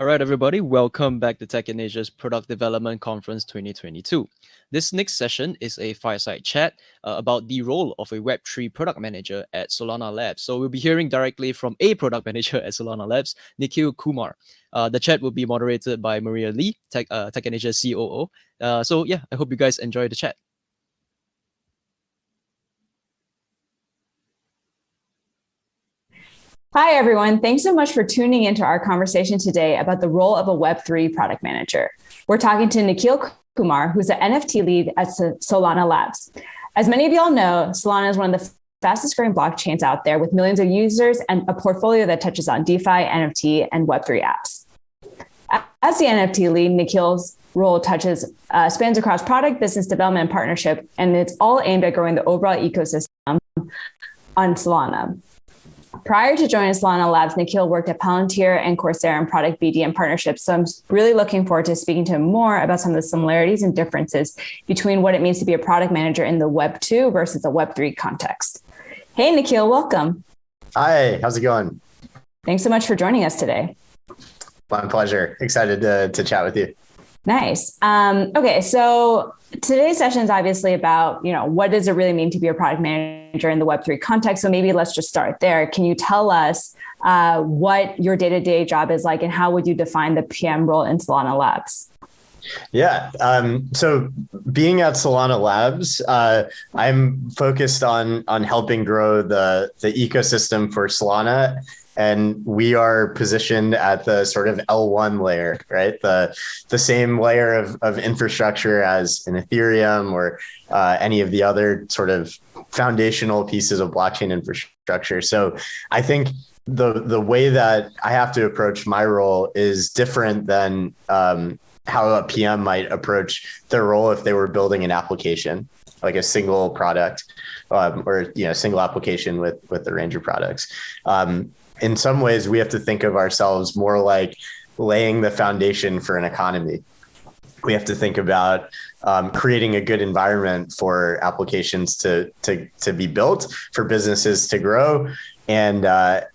All right, everybody, welcome back to Tech in Asia's Product Development Conference 2022. This next session is a fireside chat about the role of a Web3 product manager at Solana Labs. So we'll be hearing directly from a product manager at Solana Labs, Nikhil Kumar. The chat will be moderated by Maria Lee, Tech in Asia COO. I hope you guys enjoy the chat. Hi, everyone. Thanks so much for tuning into our conversation today about the role of a Web3 product manager. We're talking to Nikhil Kumar, who's the NFT lead at Solana Labs. As many of y'all know, Solana is one of the fastest growing blockchains out there with millions of users and a portfolio that touches on DeFi, NFT, and Web3 apps. As the NFT lead, Nikhil's role spans across product, business development, and partnership, and it's all aimed at growing the overall ecosystem on Solana. Prior to joining Solana Labs, Nikhil worked at Palantir and Corsair in product BD and partnerships. So I'm really looking forward to speaking to him more about some of the similarities and differences between what it means to be a product manager in the Web 2 versus a Web 3 context. Hey, Nikhil, welcome. Hi, how's it going? Thanks so much for joining us today. My pleasure. Excited to chat with you. Nice. Okay, so today's session is obviously about, what does it really mean to be a product manager in the Web3 context? So maybe let's just start there. Can you tell us what your day-to-day job is like, and how would you define the PM role in Solana Labs? Yeah. So being at Solana Labs, I'm focused on helping grow the ecosystem for Solana. And we are positioned at the sort of L1 layer, right? The same layer of infrastructure as an Ethereum or any of the other sort of foundational pieces of blockchain infrastructure. So I think the way that I have to approach my role is different than how a PM might approach their role if they were building an application, like a single product or single application with a range of products. In some ways, we have to think of ourselves more like laying the foundation for an economy. We have to think about creating a good environment for applications to be built, for businesses to grow. And,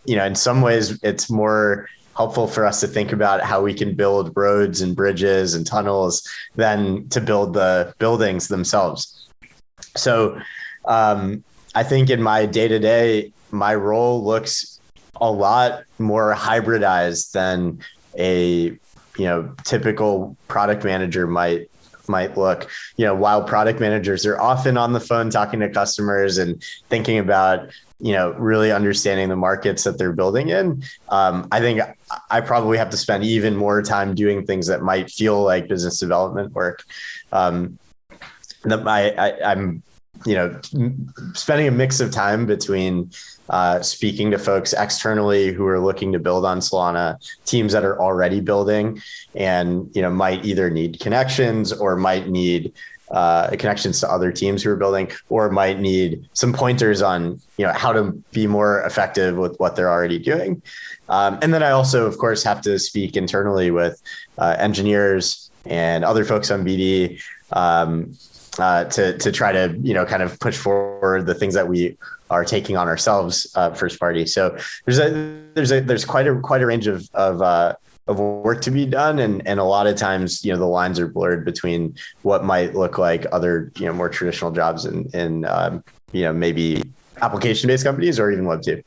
in some ways, it's more helpful for us to think about how we can build roads and bridges and tunnels than to build the buildings themselves. So I think in my day-to-day, my role looks a lot more hybridized than a typical product manager might look. While product managers are often on the phone talking to customers and thinking about really understanding the markets that they're building in, I think I probably have to spend even more time doing things that might feel like business development work. I'm spending a mix of time between speaking to folks externally who are looking to build on Solana, teams that are already building and, might either need connections or might need connections to other teams who are building, or might need some pointers on, how to be more effective with what they're already doing. And then I also, of course, have to speak internally with engineers and other folks on BD to try to, kind of push forward the things that we are taking on ourselves first party. So there's quite a range of work to be done. And a lot of times, the lines are blurred between what might look like other, more traditional jobs in maybe application-based companies or even Web 2.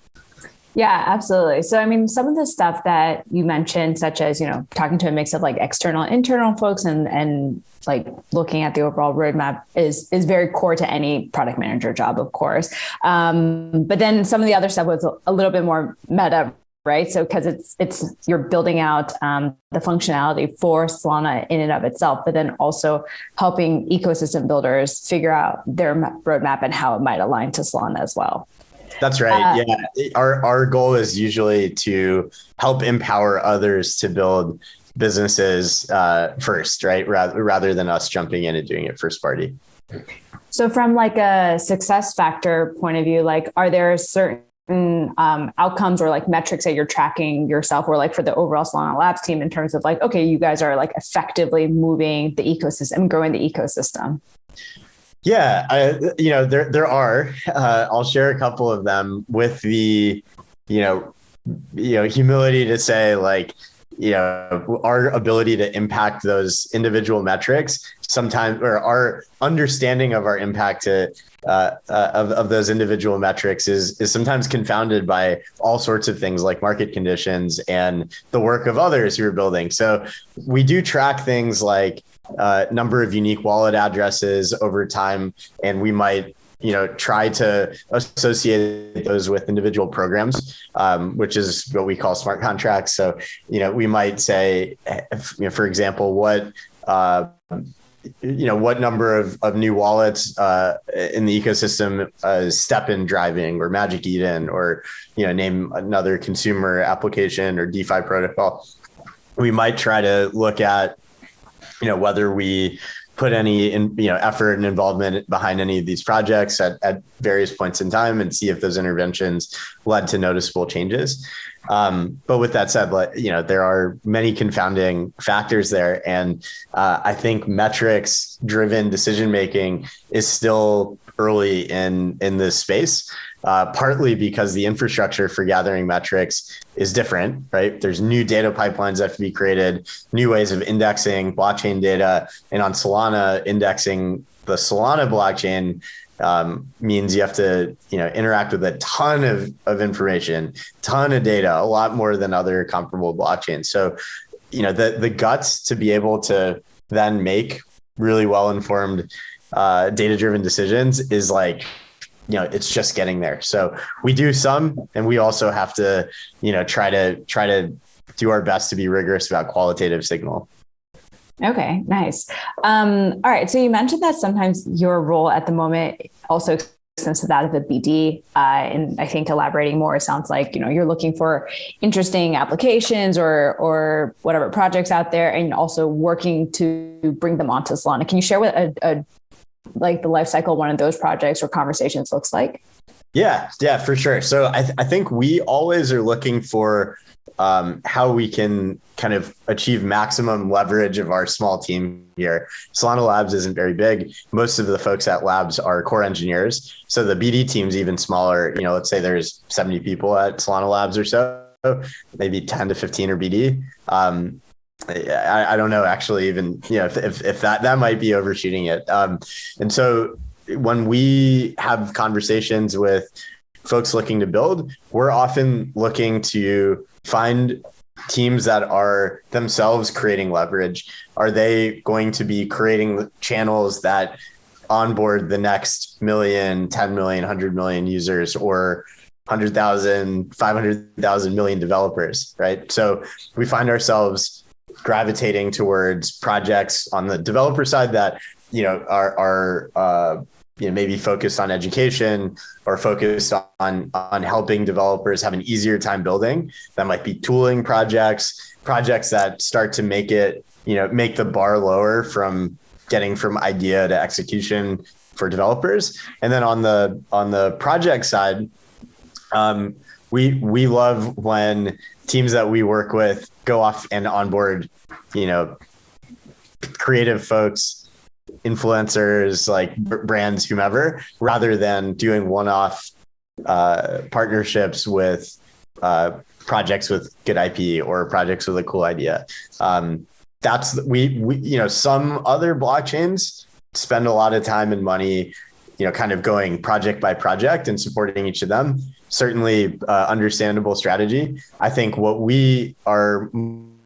Yeah, absolutely. So, some of the stuff that you mentioned, such as, talking to a mix of like external, internal folks and like looking at the overall roadmap is very core to any product manager job, of course. But then some of the other stuff was a little bit more meta, right? So, because it's you're building out the functionality for Solana in and of itself, but then also helping ecosystem builders figure out their roadmap and how it might align to Solana as well. That's right. Yeah. Our goal is usually to help empower others to build businesses first, right? Rather than us jumping in and doing it first party. So from like a success factor point of view, like, are there certain outcomes or like metrics that you're tracking yourself, or like for the overall Solana Labs team in terms of like, okay, you guys are like effectively moving the ecosystem, growing the ecosystem? Yeah, there are. I'll share a couple of them with the, humility to say, like, our ability to impact those individual metrics sometimes, or our understanding of our impact of those individual metrics is sometimes confounded by all sorts of things like market conditions and the work of others who are building. So we do track things like number of unique wallet addresses over time, and we might try to associate those with individual programs, which is what we call smart contracts. So, we might say, for example, what number of new wallets in the ecosystem STEPN driving, or Magic Eden, or, name another consumer application or DeFi protocol. We might try to look at, whether we put any effort and involvement behind any of these projects at various points in time, and see if those interventions led to noticeable changes. But with that said, there are many confounding factors there. And I think metrics driven decision making is still early in this space, partly because the infrastructure for gathering metrics is different, right? There's new data pipelines that have to be created, new ways of indexing blockchain data. And on Solana, indexing the Solana blockchain means you have to, interact with a ton of information, ton of data, a lot more than other comparable blockchains. So, the guts to be able to then make really well-informed data-driven decisions is like, it's just getting there. So we do some, and we also have to, try to do our best to be rigorous about qualitative signal. Okay, nice. All right. So you mentioned that sometimes your role at the moment also extends to that of a BD. And I think elaborating more, it sounds like, you're looking for interesting applications or whatever projects out there, and also working to bring them onto Solana. Can you share what like the life cycle of one of those projects or conversations looks like? Yeah, for sure. So I think we always are looking for how we can kind of achieve maximum leverage of our small team here. Solana Labs isn't very big. Most of the folks at Labs are core engineers. So the BD team's even smaller. Let's say there's 70 people at Solana Labs or so, maybe 10 to 15 are BD. I don't know, actually, even, if that might be overshooting it. And so when we have conversations with folks looking to build, we're often looking to find teams that are themselves creating leverage. Are they going to be creating channels that onboard the next million, 10 million, 100 million users, or 100,000, 500,000 million developers, right? So we find ourselves gravitating towards projects on the developer side that, are maybe focused on education, or focused on helping developers have an easier time building. That might be tooling projects that start to make it, make the bar lower from getting from idea to execution for developers. And then on the project side, we love when teams that we work with go off and onboard, creative folks, influencers, like brands, whomever, rather than doing one-off partnerships with projects with good IP or projects with a cool idea. That's we some other blockchains spend a lot of time and money, kind of going project by project and supporting each of them. Certainly understandable strategy. I think what we are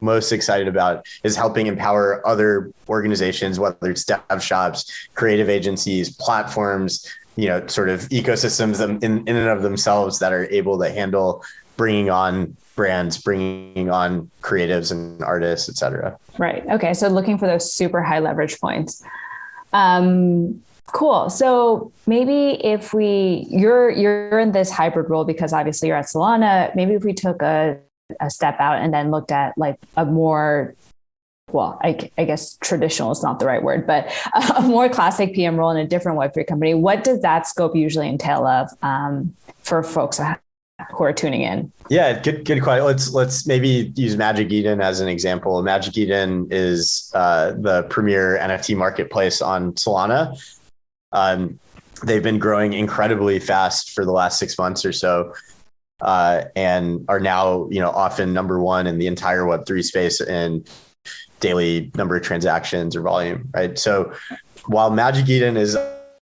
most excited about is helping empower other organizations, whether it's dev shops, creative agencies, platforms, sort of ecosystems in and of themselves that are able to handle bringing on brands, bringing on creatives and artists, et cetera. Right. Okay. So looking for those super high leverage points. Cool. So maybe if you're in this hybrid role because obviously you're at Solana, maybe if we took a step out and then looked at like a more, well, I guess traditional is not the right word, but a more classic PM role in a different Web3 company, what does that scope usually entail of for folks who are tuning in? Yeah, good question. Let's maybe use Magic Eden as an example. Magic Eden is the premier NFT marketplace on Solana. They've been growing incredibly fast for the last 6 months or so. and are now, often number one in the entire Web3 space in daily number of transactions or volume, right? So while Magic Eden is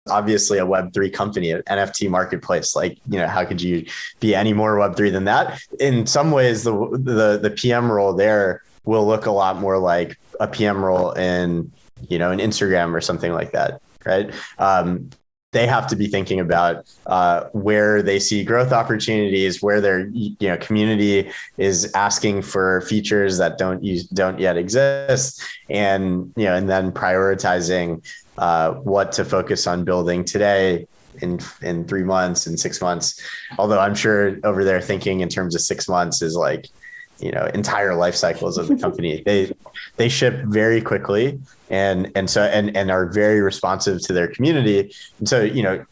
obviously a Web3 company, an NFT marketplace, how could you be any more Web3 than that? In some ways, the PM role there will look a lot more like a PM role in, an Instagram or something like that, right? They have to be thinking about where they see growth opportunities, where their community is asking for features that don't yet exist, and then prioritizing what to focus on building today, in 3 months, in 6 months. Although I'm sure over there thinking in terms of 6 months is like, entire life cycles of the company. They ship very quickly and are very responsive to their community. And so,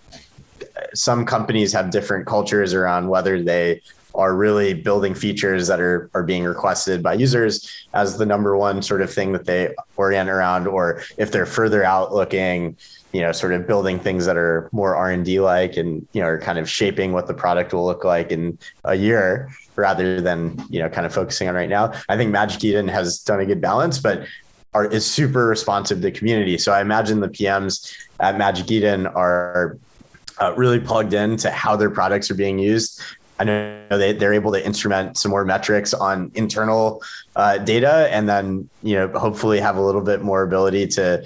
some companies have different cultures around whether they are really building features that are being requested by users as the number one sort of thing that they orient around, or if they're further out looking, sort of building things that are more R&D like and, are kind of shaping what the product will look like in a year rather than, kind of focusing on right now. I think Magic Eden has done a good balance, but is super responsive to community. So I imagine the PMs at Magic Eden are really plugged into how their products are being used. I know they're able to instrument some more metrics on internal data, and then hopefully have a little bit more ability to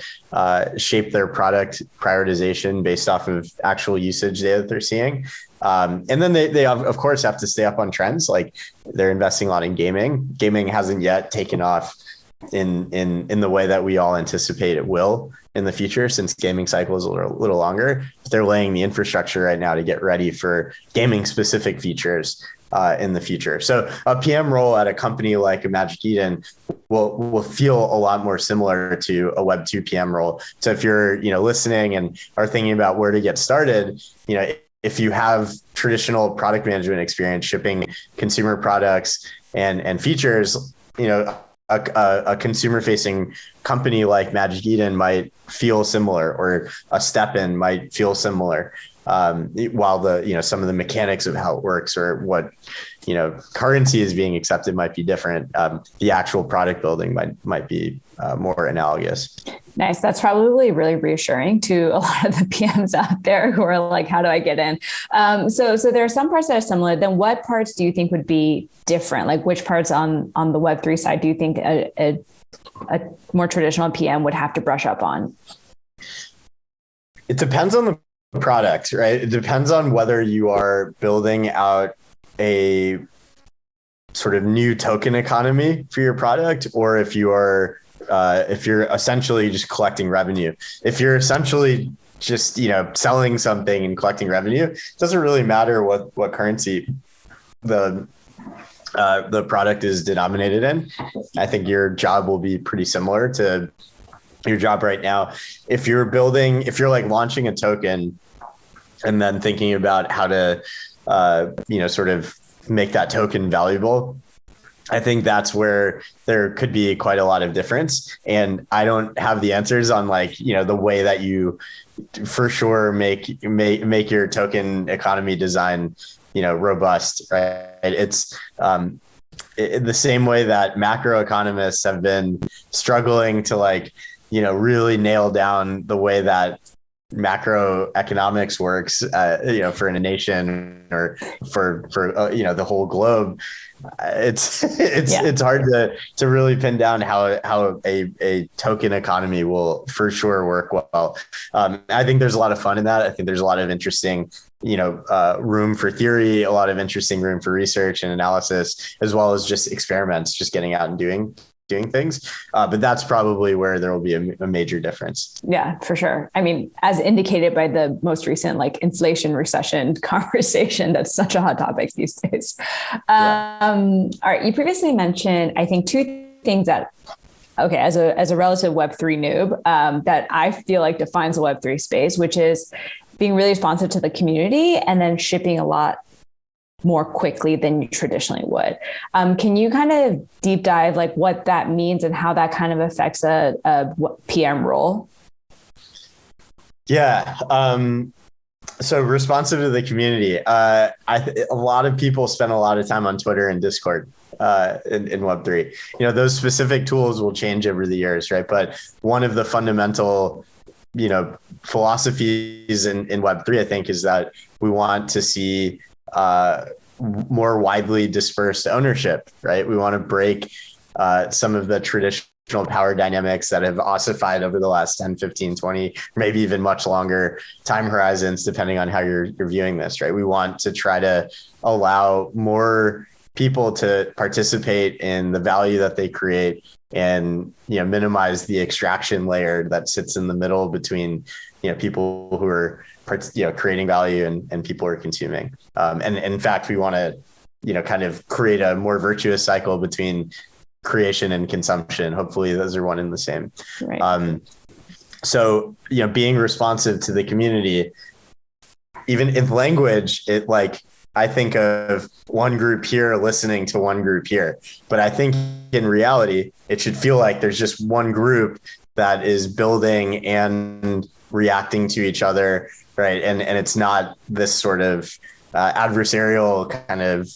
shape their product prioritization based off of actual usage data that they're seeing. And then they of course have to stay up on trends. Like they're investing a lot in gaming. Gaming hasn't yet taken off in the way that we all anticipate it will in the future, since gaming cycles are a little longer. They're laying the infrastructure right now to get ready for gaming specific features in the future. So a PM role at a company like a Magic Eden will feel a lot more similar to a Web2 PM role. So if you're listening and are thinking about where to get started, if you have traditional product management experience shipping consumer products and features, a consumer-facing company like Magic Eden might feel similar, or a Step-In might feel similar. While some of the mechanics of how it works or what currency is being accepted might be different, the actual product building might be more analogous. Nice. That's probably really reassuring to a lot of the PMs out there who are like, how do I get in? So there are some parts that are similar. Then what parts do you think would be different? Like which parts on the Web3 side do you think a more traditional PM would have to brush up on? It depends on the product, right? It depends on whether you are building out a sort of new token economy for your product, or if you're essentially just collecting revenue. If you're essentially just selling something and collecting revenue, it doesn't really matter what currency the product is denominated in. I think your job will be pretty similar to your job right now. If you're like launching a token and then thinking about how to sort of make that token valuable, I think that's where there could be quite a lot of difference. And I don't have the answers on the way that you for sure make your token economy design, robust, right? It's the same way that macroeconomists have been struggling to really nail down the way that macroeconomics works, for a nation or for the whole globe. It's hard to really pin down how a token economy will for sure work well. I think there's a lot of fun in that. I think there's a lot of interesting, room for theory, a lot of interesting room for research and analysis, as well as just experiments, just getting out and doing things. But that's probably where there will be a major difference. Yeah, for sure. I mean, as indicated by the most recent inflation recession conversation, that's such a hot topic these days. All right. You previously mentioned, I think, two things that, as a relative Web3 noob, that I feel like defines the Web3 space, which is being really responsive to the community and then shipping a lot more quickly than you traditionally would. Can you kind of deep dive what that means and how that kind of affects a PM role? Yeah. So responsive to the community, a lot of people spend a lot of time on Twitter and Discord in Web3. Those specific tools will change over the years, right? But one of the fundamental, philosophies in Web3, I think, is that we want to see more widely dispersed ownership, right? We want to break some of the traditional power dynamics that have ossified over the last 10, 15, 20, maybe even much longer time horizons, depending on how you're viewing this, right? We want to try to allow more people to participate in the value that they create and, minimize the extraction layer that sits in the middle between, people who are, creating value and people who are consuming. And in fact, we want to, kind of create a more virtuous cycle between creation and consumption. Hopefully those are one and the same. Right. So, being responsive to the community, even in language, I think of one group here listening to one group here, but I think in reality, it should feel like there's just one group that is building and reacting to each other. Right. And it's not this sort of adversarial kind of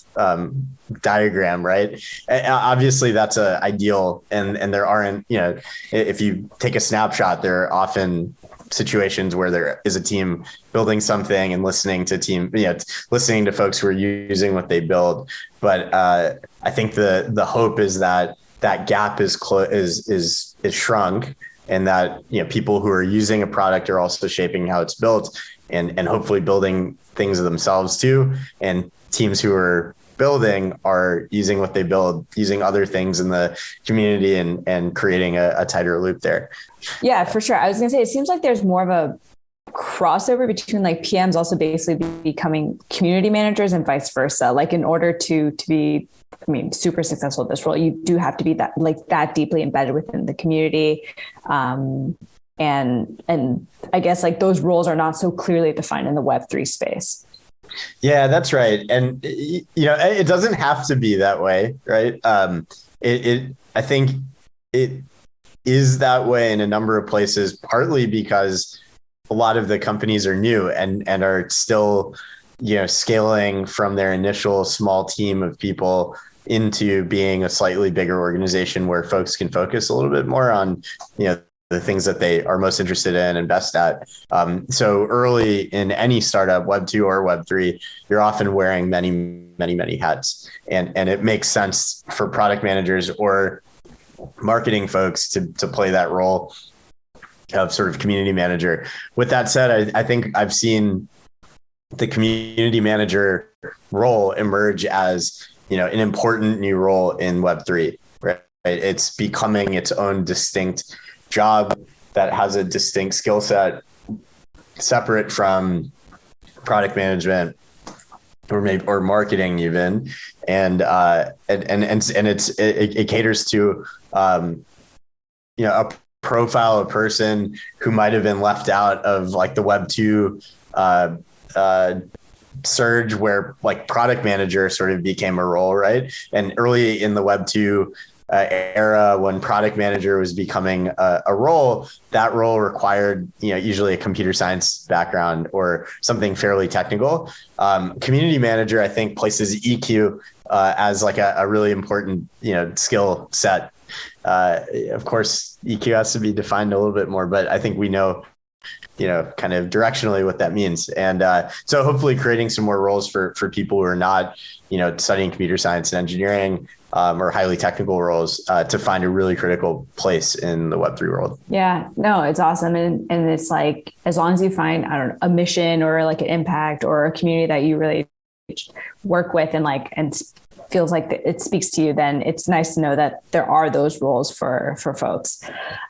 diagram, right? Obviously, that's a ideal, and there aren't, if you take a snapshot, there are often situations where there is a team building something and listening to folks who are using what they build. But I think the hope is that gap is shrunk, and that people who are using a product are also shaping how it's built, and hopefully building things themselves too. And teams who are building are using what they build, using other things in the community and creating a tighter loop there. Yeah, for sure. I was going to say, it seems like there's more of a crossover between like PMs also basically becoming community managers and vice versa. Like in order to be, super successful at this role, you do have to be that deeply embedded within the community. And I guess like those roles are not so clearly defined in the Web3 space. Yeah, that's right. And, it doesn't have to be that way, right? I think it is that way in a number of places, partly because a lot of the companies are new and are still, scaling from their initial small team of people into being a slightly bigger organization where folks can focus a little bit more on, the things that they are most interested in and best at. So early in any startup, Web2 or Web3, you're often wearing many, many, many hats. And it makes sense for product managers or marketing folks to play that role of sort of community manager. With that said, I think I've seen the community manager role emerge as, an important new role in Web3, right? It's becoming its own distinct job that has a distinct skill set separate from product management or marketing even. And it caters to, a profile of person who might've been left out of like the Web2, surge where like product manager sort of became a role, right? And early in the Web2 era, when product manager was becoming a role, that role required, usually a computer science background or something fairly technical. Community manager, I think, places EQ as like a really important, skill set. Of course, EQ has to be defined a little bit more, but I think we know, kind of directionally what that means. And so hopefully creating some more roles for people who are not, studying computer science and engineering or highly technical roles to find a really critical place in the Web3 world. Yeah, no, it's awesome. And it's like, as long as you find, I don't know, a mission or like an impact or a community that you really work with and feels like it speaks to you, then it's nice to know that there are those roles for folks.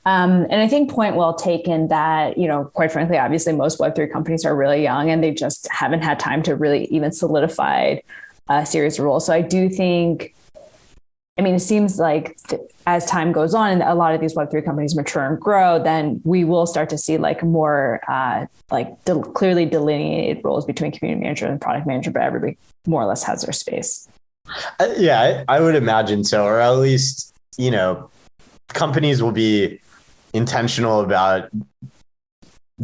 And I think point well taken that, quite frankly, obviously most Web3 companies are really young and they just haven't had time to really even solidify a series of roles. So I do think, it seems like as time goes on and a lot of these Web3 companies mature and grow, then we will start to see like more clearly delineated roles between community manager and product manager, but everybody more or less has their space. Yeah, I would imagine so, or at least, companies will be intentional about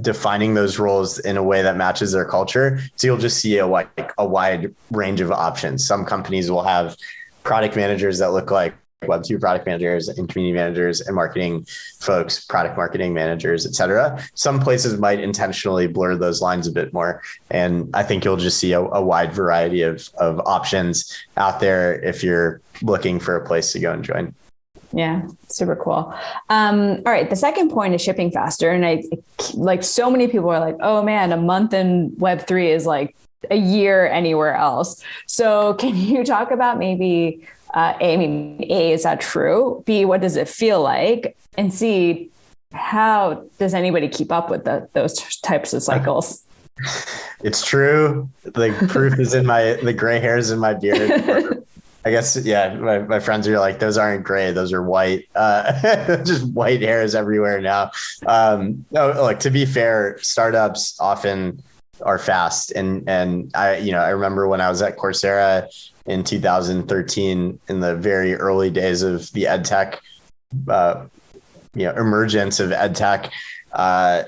defining those roles in a way that matches their culture. So you'll just see a wide range of options. Some companies will have product managers that look like Web2 product managers and community managers and marketing folks, product marketing managers, et cetera. Some places might intentionally blur those lines a bit more. And I think you'll just see a wide variety of options out there if you're looking for a place to go and join. Yeah, super cool. All right. The second point is shipping faster. And I like so many people are like, oh man, a month in Web3 is like a year anywhere else. So can you talk about maybe A, is that true? B, what does it feel like? And C, how does anybody keep up with those types of cycles? It's true. The proof is in the gray hairs in my beard. I guess, yeah, my friends are like, those aren't gray, those are white, just white hairs everywhere now. No, look, to be fair, startups often are fast. And I remember when I was at Coursera in 2013, in the very early days of the EdTech, emergence of EdTech,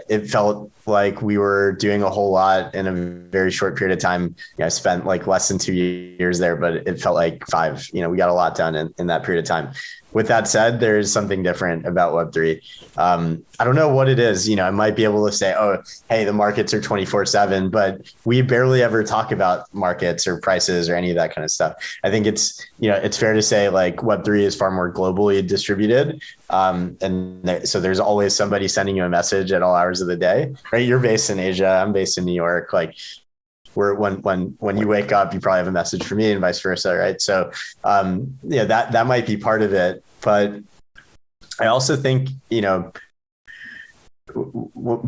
it felt like we were doing a whole lot in a very short period of time. I spent like less than 2 years there, but it felt like 5. We got a lot done in that period of time. With that said, there is something different about Web3. I don't know what it is. I might be able to say, oh, hey, the markets are 24/7, but we barely ever talk about markets or prices or any of that kind of stuff. I think it's fair to say like Web3 is far more globally distributed. So there's always somebody sending you a message at all hours of the day, right? You're based in Asia. I'm based in New York. Like when you wake up, you probably have a message for me and vice versa. Right. So, that might be part of it, but I also think,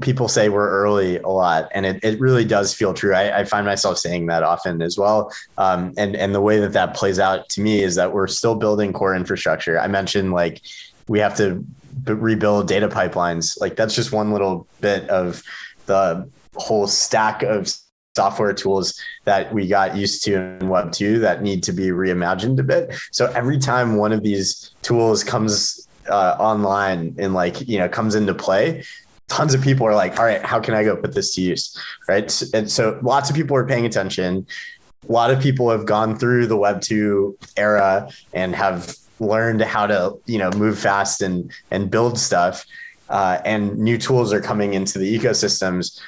people say we're early a lot, and it really does feel true. I find myself saying that often as well. And the way that plays out to me is that we're still building core infrastructure. I mentioned like we have to rebuild data pipelines. Like that's just one little bit of the whole stack of software tools that we got used to in Web 2 that need to be reimagined a bit. So every time one of these tools comes online and comes into play, tons of people are like, all right, how can I go put this to use? Right. And so lots of people are paying attention. A lot of people have gone through the Web 2 era and have learned how to, move fast and build stuff. And new tools are coming into the ecosystems,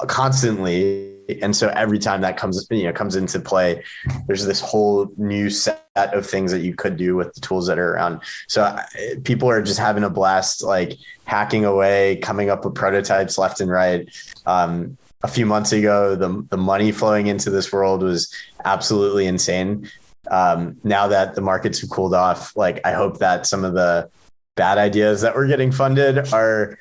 constantly. And so every time that comes into play, there's this whole new set of things that you could do with the tools that are around. So people are just having a blast, like hacking away, coming up with prototypes left and right. A few months ago, the money flowing into this world was absolutely insane. Now that the markets have cooled off, like I hope that some of the bad ideas that were getting funded are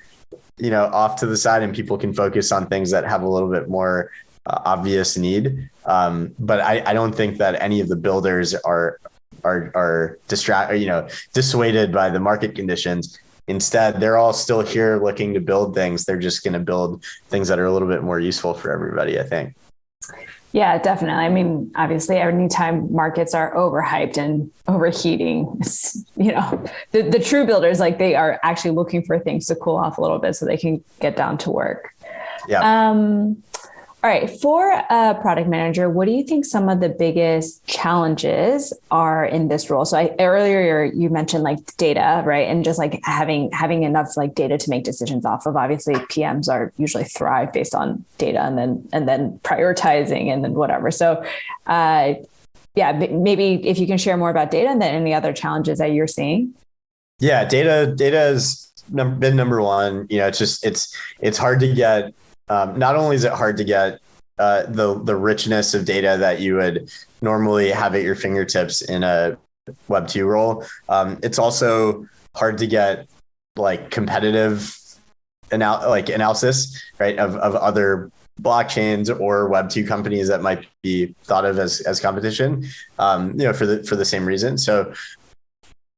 off to the side and people can focus on things that have a little bit more obvious need. But I don't think that any of the builders are dissuaded by the market conditions. Instead, they're all still here looking to build things. They're just going to build things that are a little bit more useful for everybody, I think. Yeah, definitely. I mean, obviously, anytime markets are overhyped and overheating, the true builders, like they are actually looking for things to cool off a little bit so they can get down to work. Yeah. All right. For a product manager, what do you think some of the biggest challenges are in this role? So earlier you mentioned like data, right? And just like having enough like data to make decisions off of. Obviously, PMs are usually thrive based on data and then prioritizing and then whatever. So maybe if you can share more about data and then any other challenges that you're seeing. Yeah, data has been number one. It's hard to get. Not only is it hard to get the richness of data that you would normally have at your fingertips in a Web 2 role, it's also hard to get like competitive analysis, right, of other blockchains or Web 2 companies that might be thought of as competition, for the same reason. So,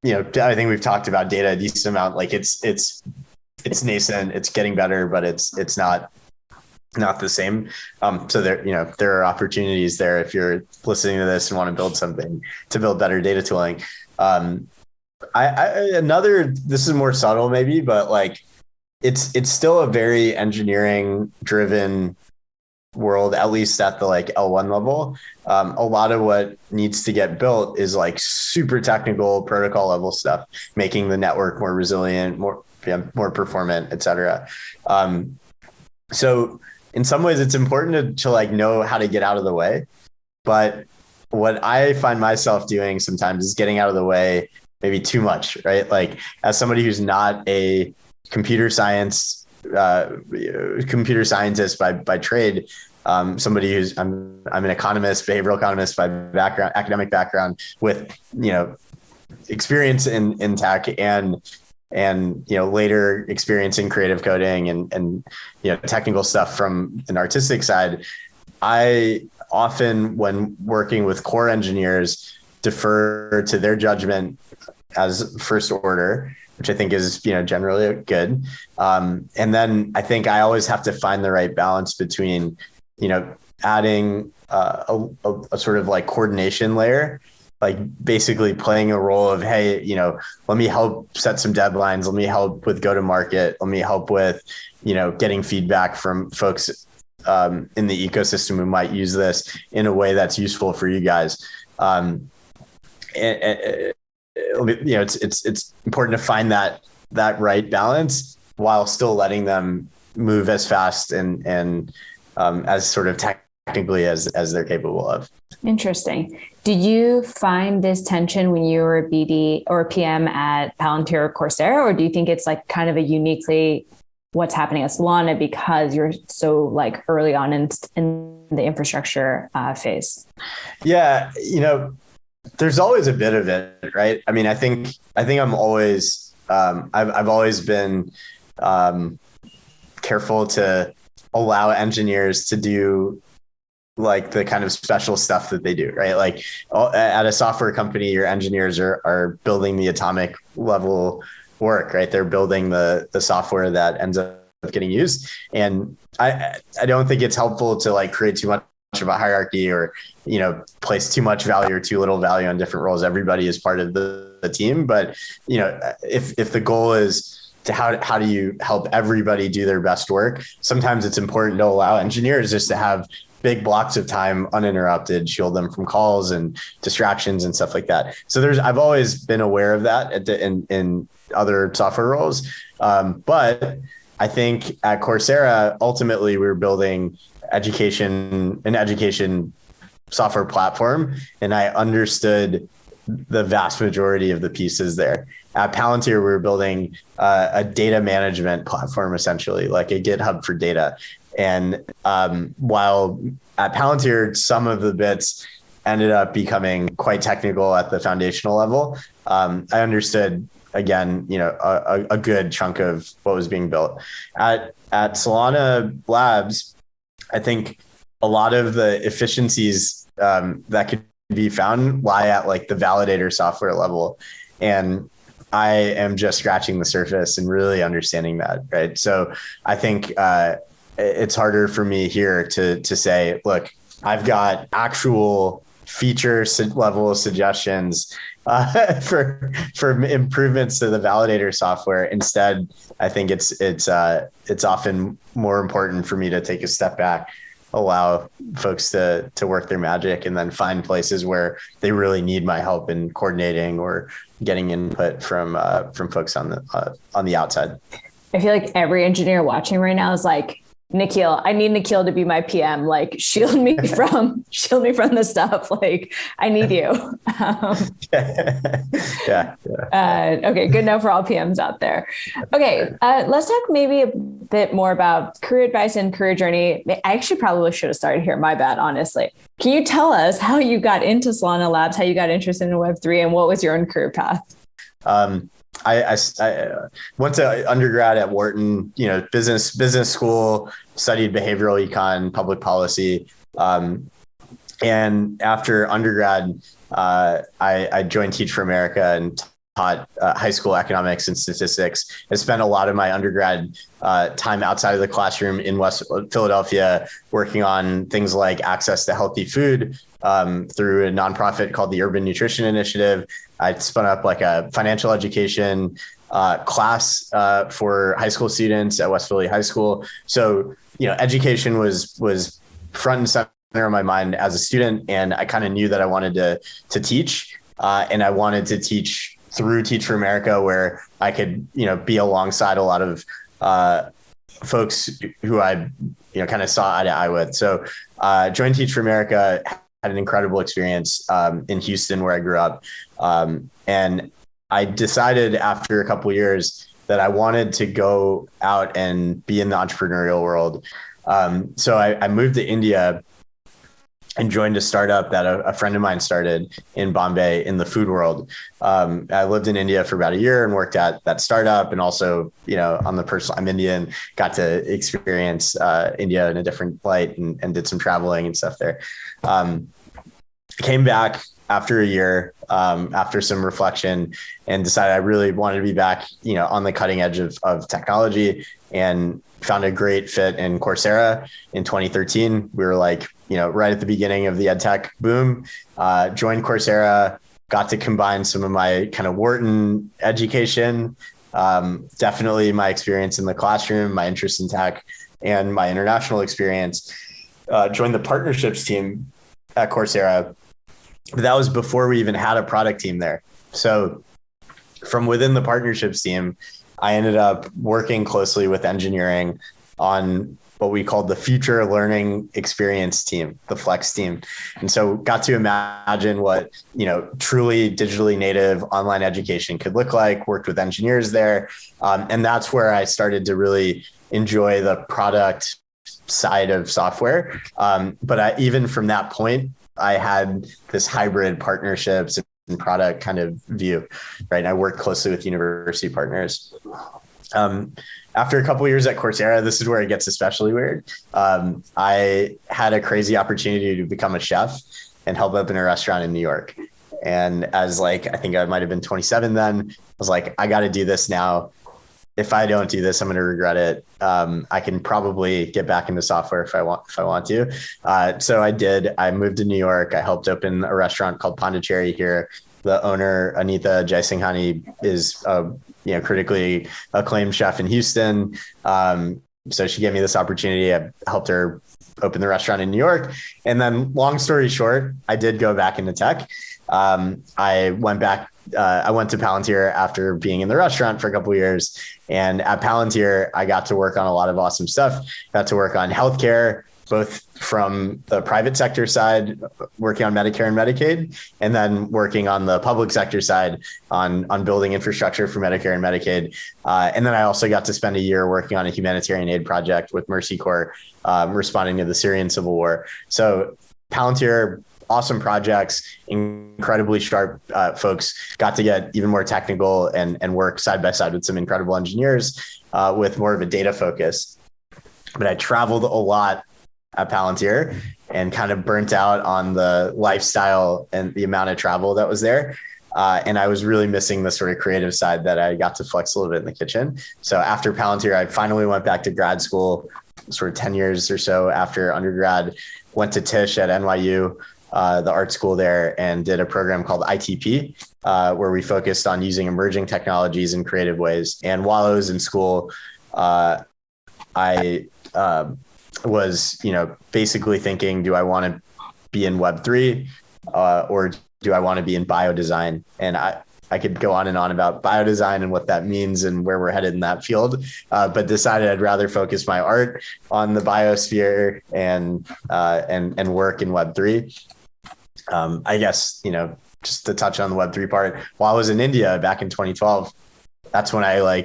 I think we've talked about data a decent amount. Like it's nascent, it's getting better, but it's not the same. So there are opportunities there if you're listening to this and want to build something to build better data tooling. This is more subtle maybe, but like it's still a very engineering driven world, at least at the like L1 level. A lot of what needs to get built is like super technical protocol level stuff, making the network more resilient, more performant, et cetera. So in some ways it's important to like know how to get out of the way. But what I find myself doing sometimes is getting out of the way maybe too much, right? Like as somebody who's not a computer scientist by trade, somebody who's I'm an economist, behavioral economist by background, academic background, with experience in tech and later experience in creative coding and technical stuff from an artistic side. I often, when working with core engineers, defer to their judgment as first order, which I think is, generally good. And then I think I always have to find the right balance between, adding a sort of like coordination layer, like basically playing a role of, hey, let me help set some deadlines. Let me help with go to market. Let me help with, getting feedback from folks in the ecosystem who might use this in a way that's useful for you guys. It's important to find that right balance while still letting them move as fast and as sort of technically as they're capable of. Interesting. Did you find this tension when you were a BD or a PM at Palantir or Coursera, or do you think it's like kind of a uniquely what's happening at Solana because you're so like early on in the infrastructure phase? Yeah, there's always a bit of it, right? I mean, I think I'm always, I've always been careful to allow engineers to do like the kind of special stuff that they do, right? Like at a software company, your engineers are building the atomic level work, right? They're building the software that ends up getting used. And I don't think it's helpful to like create too much of a hierarchy or, place too much value or too little value on different roles. Everybody is part of the team. But, if the goal is to how do you help everybody do their best work, sometimes it's important to allow engineers just to have big blocks of time uninterrupted, shield them from calls and distractions and stuff like that. So I've always been aware of that in other software roles. But I think at Coursera, ultimately we were building an education software platform, and I understood the vast majority of the pieces there. At Palantir, we were building a data management platform, essentially like a GitHub for data. And while at Palantir, some of the bits ended up becoming quite technical at the foundational level, I understood, again, a good chunk of what was being built. At Solana Labs, I think a lot of the efficiencies that could be found lie at like the validator software level. And I am just scratching the surface and really understanding that, right? So I think it's harder for me here to say, look, I've got actual feature level suggestions for improvements to the validator software. Instead, I think it's often more important for me to take a step back, allow folks to work their magic, and then find places where they really need my help in coordinating or getting input from folks on the outside. I feel like every engineer watching right now is like, Nikhil, I need Nikhil to be my PM. Like, shield me from the stuff. Like, I need you. Yeah. Okay, good enough for all PMs out there. Okay, let's talk maybe a bit more about career advice and career journey. I actually probably should have started here. My bad, honestly. Can you tell us how you got into Solana Labs, how you got interested in Web3, and what was your own career path? I went to undergrad at Wharton, business school, studied behavioral econ, public policy. And after undergrad, I joined Teach for America and taught high school economics and statistics. I spent a lot of my undergrad time outside of the classroom in West Philadelphia, working on things like access to healthy food through a nonprofit called the Urban Nutrition Initiative. I spun up like a financial education class for high school students at West Philly High School. So, education was front and center in my mind as a student. And I kind of knew that I wanted to teach, and I wanted to teach through Teach for America, where I could, be alongside a lot of folks who I, kind of saw eye to eye with. So joined Teach for America, had an incredible experience in Houston, where I grew up. And I decided after a couple of years that I wanted to go out and be in the entrepreneurial world. So I moved to India and joined a startup that a friend of mine started in Bombay in the food world. I lived in India for about a year and worked at that startup. And also, on the personal, I'm Indian, got to experience India in a different light and did some traveling and stuff there. Came back after a year, after some reflection, and decided I really wanted to be back, on the cutting edge of technology, and found a great fit in Coursera in 2013. We were right at the beginning of the edtech boom. Joined Coursera, got to combine some of my kind of Wharton education, definitely my experience in the classroom, my interest in tech, and my international experience. Joined the partnerships team at Coursera. But that was before we even had a product team there. So from within the partnerships team, I ended up working closely with engineering on what we called the future learning experience team, the Flex team. And so got to imagine what, truly digitally native online education could look like, worked with engineers there. And that's where I started to really enjoy the product side of software. But even from that point, I had this hybrid partnerships and product kind of view, right? And I worked closely with university partners. After a couple of years at Coursera, this is where it gets especially weird. I had a crazy opportunity to become a chef and help up in a restaurant in New York. And as I think I might've been 27 then, I was like, I got to do this now. If I don't do this, I'm going to regret it. I can probably get back into software if I want to. So I did. I moved to New York. I helped open a restaurant called Pondicherry here. The owner, Anita Jaisinghani, is critically acclaimed chef in Houston. So she gave me this opportunity. I helped her open the restaurant in New York. And then, long story short, I did go back into tech. I went back. I went to Palantir after being in the restaurant for a couple of years. And at Palantir, I got to work on a lot of awesome stuff. Got to work on healthcare, both from the private sector side, working on Medicare and Medicaid, and then working on the public sector side on building infrastructure for Medicare and Medicaid. And then I also got to spend a year working on a humanitarian aid project with Mercy Corps, responding to the Syrian civil war. So Palantir, awesome projects, incredibly sharp folks, got to get even more technical and work side by side with some incredible engineers with more of a data focus. But I traveled a lot at Palantir and kind of burnt out on the lifestyle and the amount of travel that was there. And I was really missing the sort of creative side that I got to flex a little bit in the kitchen. So after Palantir, I finally went back to grad school, sort of 10 years or so after undergrad, went to Tisch at NYU, the art school there, and did a program called ITP, where we focused on using emerging technologies in creative ways. And while I was in school, I was, basically thinking, do I want to be in Web3 or do I want to be in biodesign? And I could go on and on about biodesign and what that means and where we're headed in that field, but decided I'd rather focus my art on the biosphere and work in Web3. I guess, just to touch on the Web3 part, while I was in India back in 2012, that's when I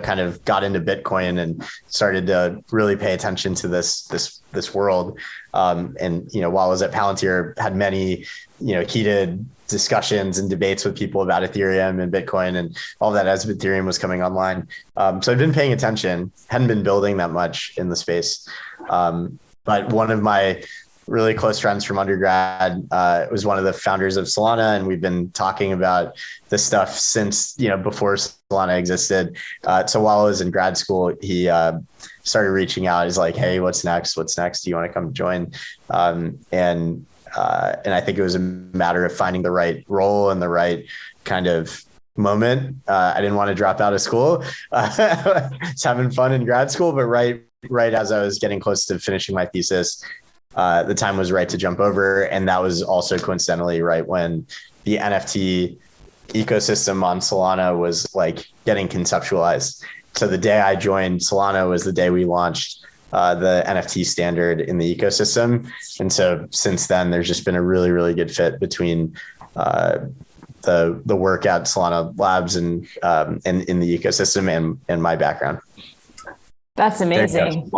kind of got into Bitcoin and started to really pay attention to this world. And, while I was at Palantir, had many, heated discussions and debates with people about Ethereum and Bitcoin and all that as Ethereum was coming online. So I've been paying attention, hadn't been building that much in the space. But one of my really close friends from undergrad was one of the founders of Solana, and we've been talking about this stuff since before Solana existed. So while I was in grad school, he started reaching out. He's like, "Hey, what's next? Do you want to come join?" And I think it was a matter of finding the right role and the right kind of moment. I didn't want to drop out of school. It's having fun in grad school, but right as I was getting close to finishing my thesis, the time was right to jump over. And that was also coincidentally right when the NFT ecosystem on Solana was like getting conceptualized. So the day I joined Solana was the day we launched the NFT standard in the ecosystem. And so since then, there's just been a really, really good fit between the work at Solana Labs and in the ecosystem and my background. That's amazing.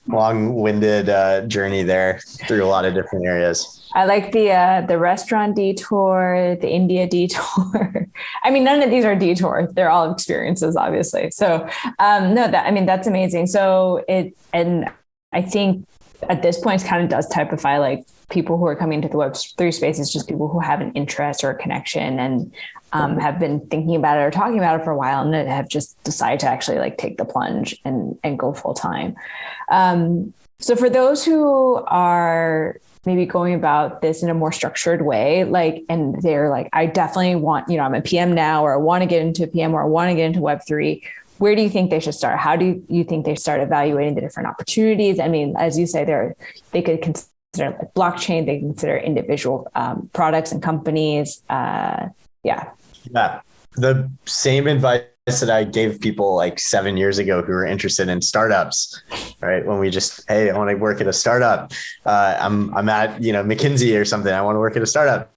Long-winded journey there through a lot of different areas. I like the restaurant detour, the India detour. I mean, none of these are detours; they're all experiences, obviously. So, that's amazing. So and I think at this point, it kind of does typify like people who are coming into the Web3 space is just people who have an interest or a connection and have been thinking about it or talking about it for a while and have just decided to actually like take the plunge and go full time. So for those who are maybe going about this in a more structured way, and they're like, I definitely want, I'm a PM now, or I want to get into PM, or I want to get into Web3. Where do you think they should start? How do you think they start evaluating the different opportunities? I mean, as you say, they could consider like blockchain, they consider individual products and companies. Yeah. The same advice that I gave people like 7 years ago who were interested in startups, right? When we just, hey, I want to work at a startup. I'm at, McKinsey or something. I want to work at a startup.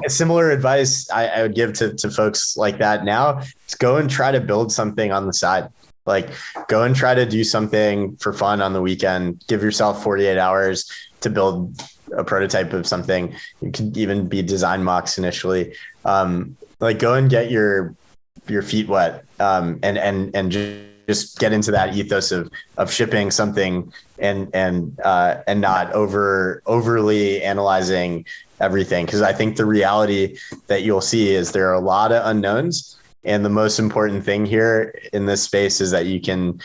Similar advice I would give to folks like that now is go and try to build something on the side. Like go and try to do something for fun on the weekend. Give yourself 48 hours to build a prototype of something. It could even be design mocks initially. Go and get your feet wet and just get into that ethos of shipping something and not overly analyzing everything. Because I think the reality that you'll see is there are a lot of unknowns. And the most important thing here in this space is that you can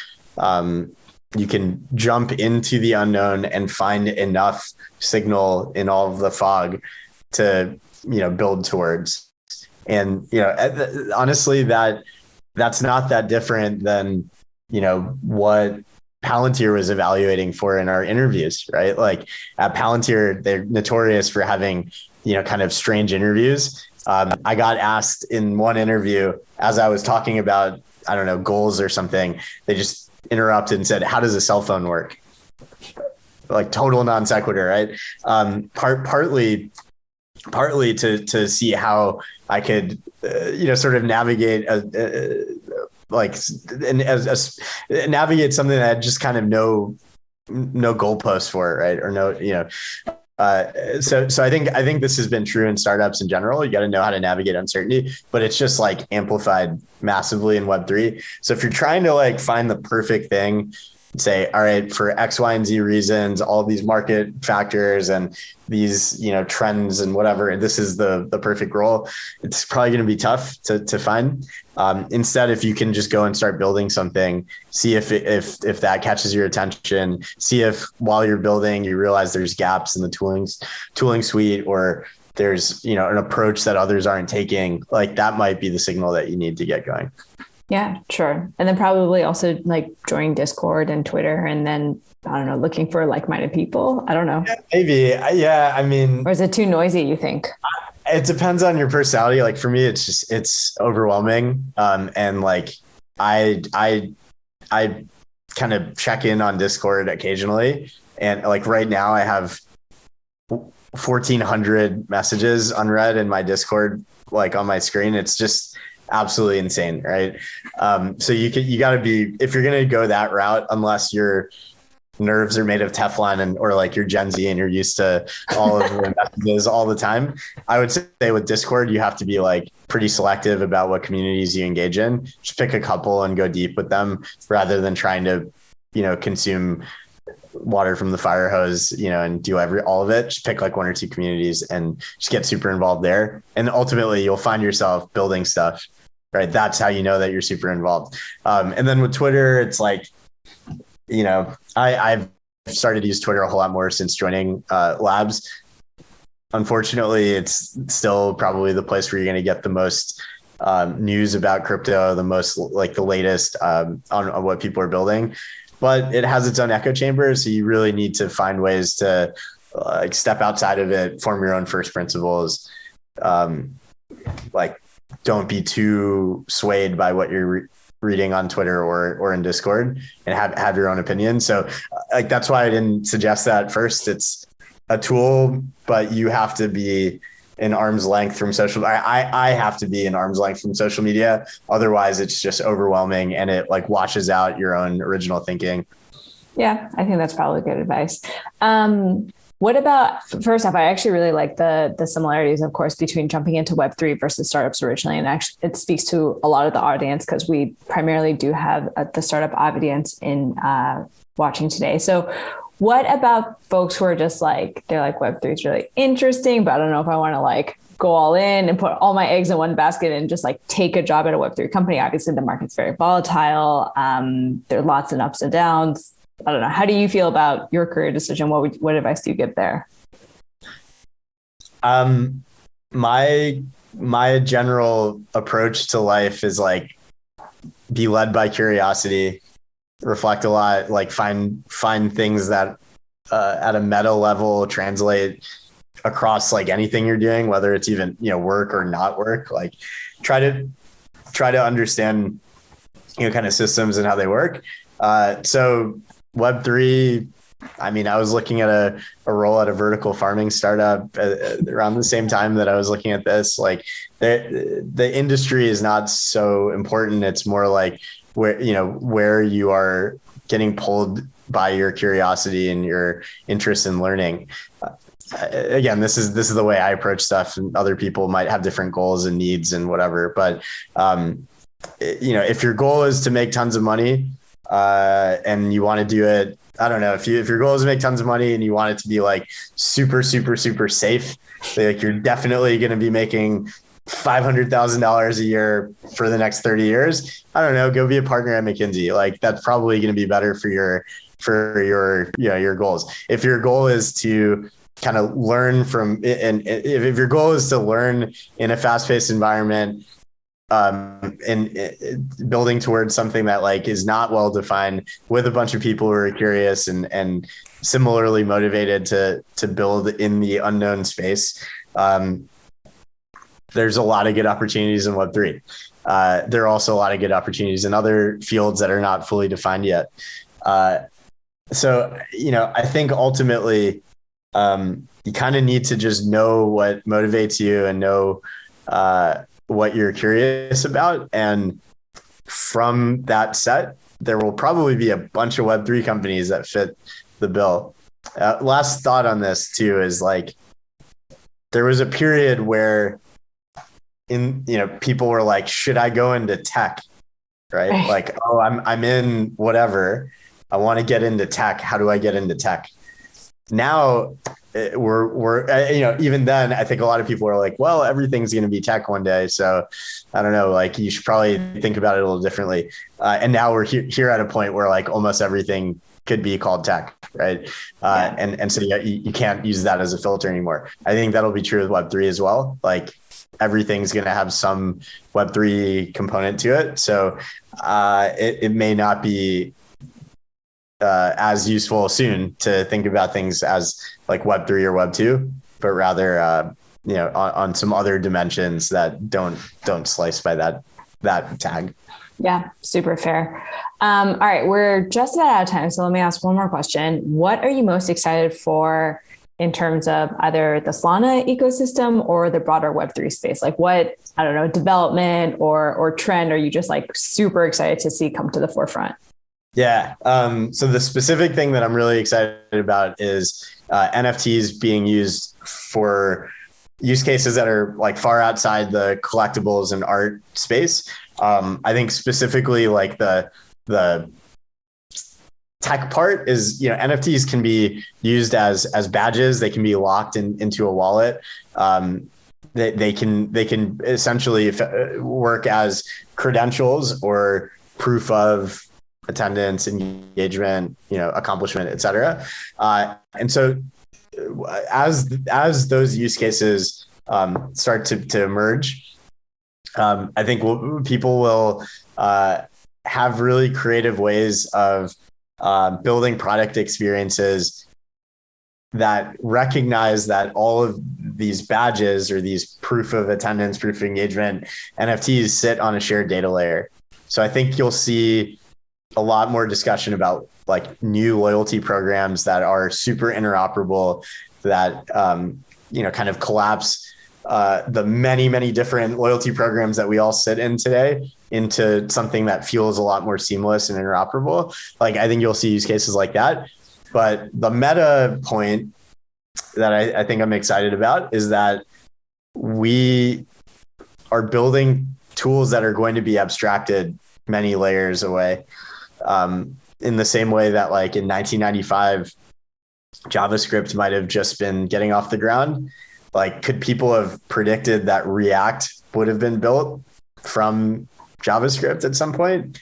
jump into the unknown and find enough signal in all of the fog to, build towards. And, honestly, that's not that different than, what Palantir was evaluating for in our interviews, right? Like at Palantir, they're notorious for having, kind of strange interviews. I got asked in one interview as I was talking about, I don't know, goals or something. They just interrupted and said, "How does a cell phone work?" Like total non sequitur, right? Partly to see how I could, sort of navigate navigate something that I just kind of no goalposts for, right? Or no, so I think this has been true in startups in general. You got to know how to navigate uncertainty, but it's just like amplified massively in Web3. So if you're trying to like find the perfect thing, say, all right, for X, Y, and Z reasons, all these market factors and these, trends and whatever, this is the perfect role. It's probably going to be tough to find. Instead, if you can just go and start building something, see if that catches your attention, see if while you're building, you realize there's gaps in the tooling suite, or there's, an approach that others aren't taking, like that might be the signal that you need to get going. Yeah, sure. And then probably also like joining Discord and Twitter, and then, I don't know, looking for like-minded people. I don't know. Yeah, maybe. Yeah. I mean, or is it too noisy, you think? It depends on your personality. Like for me, it's overwhelming. And like, I kind of check in on Discord occasionally. And like right now I have 1,400 messages unread in my Discord, like on my screen. It's just absolutely insane. Right. So you gotta be, if you're going to go that route, unless your nerves are made of Teflon or like you're Gen Z and you're used to all of the messages all the time, I would say with Discord, you have to be like pretty selective about what communities you engage in. Just pick a couple and go deep with them rather than trying to, consume water from the fire hose, and do all of it. Just pick like one or two communities and just get super involved there. And ultimately you'll find yourself building stuff, right? That's how you know that you're super involved. And then with Twitter, it's like, I've started to use Twitter a whole lot more since joining Labs. unfortunately, it's still probably the place where you're going to get the most news about crypto, the most like the latest on what people are building. But it has its own echo chamber, so you really need to find ways to step outside of it, form your own first principles. Like, don't be too swayed by what you're reading on Twitter or in Discord, and have your own opinion. So like, that's why I didn't suggest that first. It's a tool, but you have to be an arm's length from social. I have to be an arm's length from social media. Otherwise it's just overwhelming and it like washes out your own original thinking. Yeah, I think that's probably good advice. What about, first off, I actually really like the similarities, of course, between jumping into Web3 versus startups originally. And actually it speaks to a lot of the audience because we primarily do have the startup audience in watching today. So what about folks who are just like, they're like, Web3 is really interesting, but I don't know if I want to like go all in and put all my eggs in one basket and just like take a job at a Web3 company. Obviously the market's very volatile. There are lots of ups and downs. I don't know. How do you feel about your career decision? What advice do you give there? My general approach to life is like, be led by curiosity, reflect a lot, like find things that at a meta level translate across like anything you're doing, whether it's even, work or not work. Like try to understand, kind of systems and how they work. So Web3, I mean, I was looking at a role at a vertical farming startup around the same time that I was looking at this. Like the industry is not so important. It's more like where you are getting pulled by your curiosity and your interest in learning. Again, this is the way I approach stuff, and other people might have different goals and needs and whatever. But if your goal is to make tons of money, and you want to do it, I don't know, if your goal is to make tons of money and you want it to be like super, super, super safe, like you're definitely going to be making $500,000 a year for the next 30 years. I don't know, go be a partner at McKinsey. Like that's probably going to be better for your goals. If your goal is to kind of learn from, and if your goal is to learn in a fast-paced environment, and building towards something that like is not well defined with a bunch of people who are curious and similarly motivated to build in the unknown space, there's a lot of good opportunities in Web3. There are also a lot of good opportunities in other fields that are not fully defined yet. So, I think ultimately, you kind of need to just know what motivates you and know what you're curious about. And from that set, there will probably be a bunch of Web3 companies that fit the bill. Last thought on this too is like, there was a period where people were like, should I go into tech? Right? Like, oh, I'm in whatever. I want to get into tech. How do I get into tech? Now we're even then, I think a lot of people are like, well, everything's going to be tech one day. So I don't know, like you should probably think about it a little differently. And now we're here at a point where like almost everything could be called tech. Right. And so you can't use that as a filter anymore. I think that'll be true with Web3 as well. Like everything's going to have some Web3 component to it. So it may not be as useful soon to think about things as like Web3 or Web2, but rather, on some other dimensions that don't slice by that tag. Yeah, super fair. All right, we're just about out of time. So let me ask one more question. What are you most excited for in terms of either the Solana ecosystem or the broader Web3 space? Like what, I don't know, development or trend are you just like super excited to see come to the forefront? Yeah. So the specific thing that I'm really excited about is NFTs being used for use cases that are like far outside the collectibles and art space. I think specifically like the tech part is, NFTs can be used as badges. They can be locked into a wallet. They can essentially work as credentials or proof of attendance, engagement, accomplishment, et cetera. And so as those use cases start to emerge, I think people will have really creative ways of building product experiences that recognize that all of these badges or these proof of attendance, proof of engagement NFTs sit on a shared data layer. So I think you'll see a lot more discussion about like new loyalty programs that are super interoperable, that kind of collapse the many different loyalty programs that we all sit in today into something that feels a lot more seamless and interoperable. Like I think you'll see use cases like that. But the meta point that I think I'm excited about is that we are building tools that are going to be abstracted many layers away. In the same way that like in 1995, JavaScript might have just been getting off the ground. Like, could people have predicted that React would have been built from JavaScript at some point?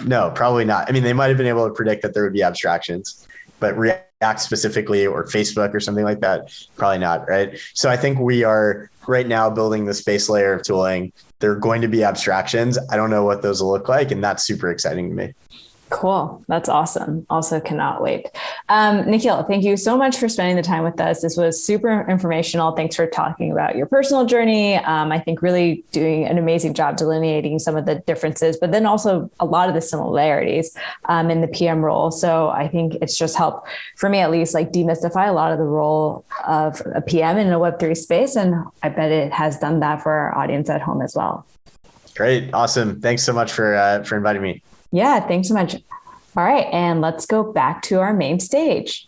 No, probably not. I mean, they might have been able to predict that there would be abstractions, but React specifically or Facebook or something like that, probably not, right? So I think we are right now building this base layer of tooling. There are going to be abstractions. I don't know what those will look like, and that's super exciting to me. Cool. That's awesome. Also cannot wait. Nikhil, thank you so much for spending the time with us. This was super informational. Thanks for talking about your personal journey. I think really doing an amazing job delineating some of the differences, but then also a lot of the similarities in the PM role. So I think it's just helped, for me at least, like demystify a lot of the role of a PM in a Web3 space. And I bet it has done that for our audience at home as well. Great. Awesome. Thanks so much for inviting me. Yeah, thanks so much. All right, and let's go back to our main stage.